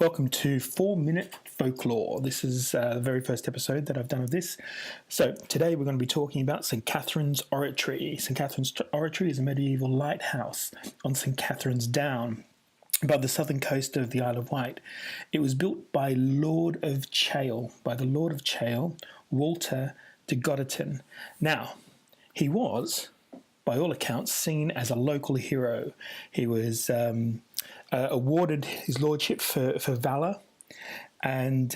Welcome to 4 Minute Folklore. This is the very first episode that I've done of this. So today we're going to be talking about St Catherine's Oratory. St Catherine's Oratory is a medieval lighthouse on St Catherine's Down above the southern coast of the Isle of Wight. It was built by the Lord of Chale, Walter de Godderton. Now, he was, by all accounts, seen as a local hero. He was awarded his lordship for valour, and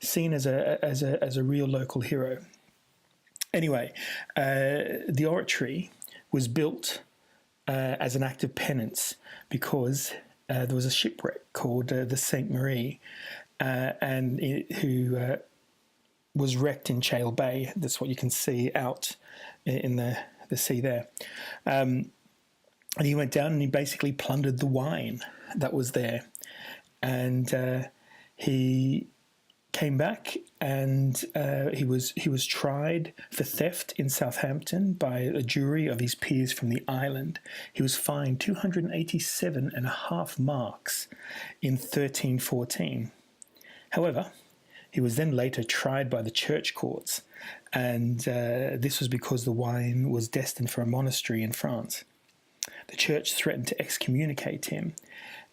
seen as a real local hero. Anyway, the oratory was built as an act of penance because there was a shipwreck called the Saint Marie, who was wrecked in Chale Bay. That's what you can see out in the sea there. And he went down and he basically plundered the wine that was there. And he came back and he was tried for theft in Southampton by a jury of his peers from the island. He was fined 287.5 marks in 1314. However, he was then later tried by the church courts, and this was because the wine was destined for a monastery in France. The church threatened to excommunicate him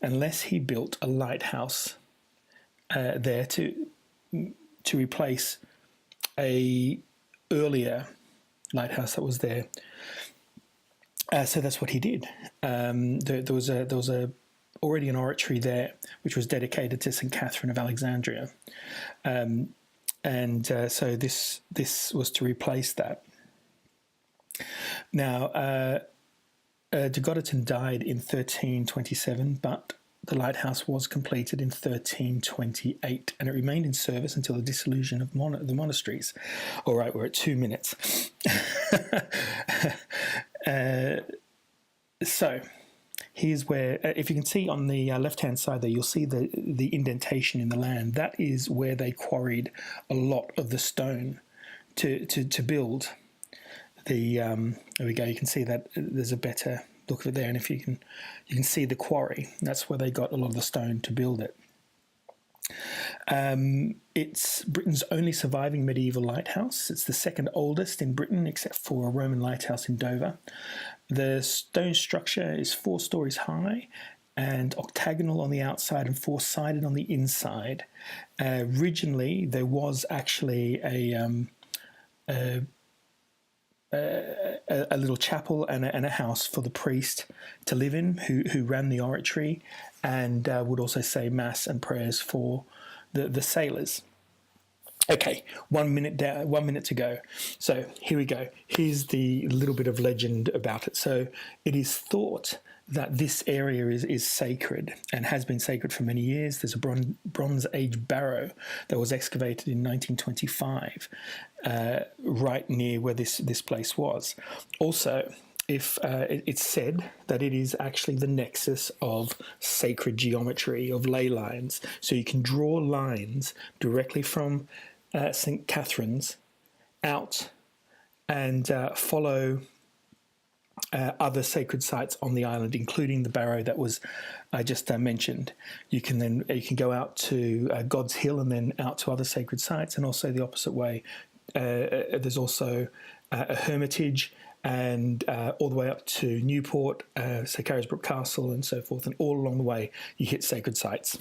unless he built a lighthouse there to replace a earlier lighthouse that was there. So that's what he did. There was already an oratory there which was dedicated to St Catherine of Alexandria, so this was to replace that. Now, de Godderton died in 1327, but the lighthouse was completed in 1328, and it remained in service until the dissolution of the monasteries. All right, we're at 2 minutes. So here's where, if you can see on the left-hand side there, you'll see the indentation in the land. That is where they quarried a lot of the stone to build the. There we go. You can see that there's a better look of it there, and if you can see the quarry. That's where they got a lot of the stone to build it. It's Britain's only surviving medieval lighthouse. It's the second oldest in Britain, except for a Roman lighthouse in Dover. The stone structure is 4 stories high and octagonal on the outside and 4-sided on the inside. Originally, there was actually a little chapel and a house for the priest to live in, who ran the oratory and would also say mass and prayers for the sailors. Okay, 1 minute down, 1 minute to go. So here we go. Here's the little bit of legend about it. So it is thought that this area is sacred and has been sacred for many years. There's a Bronze Age barrow that was excavated in 1925, right near where this place was. Also, it's said that it is actually the nexus of sacred geometry, of ley lines. So you can draw lines directly from St Catherine's out and follow other sacred sites on the island, including the barrow that was I just mentioned. You can go out to God's Hill and then out to other sacred sites, and also the opposite way. There's also a hermitage, and all the way up to Newport, St Carisbrooke Castle, and so forth. And all along the way, you hit sacred sites.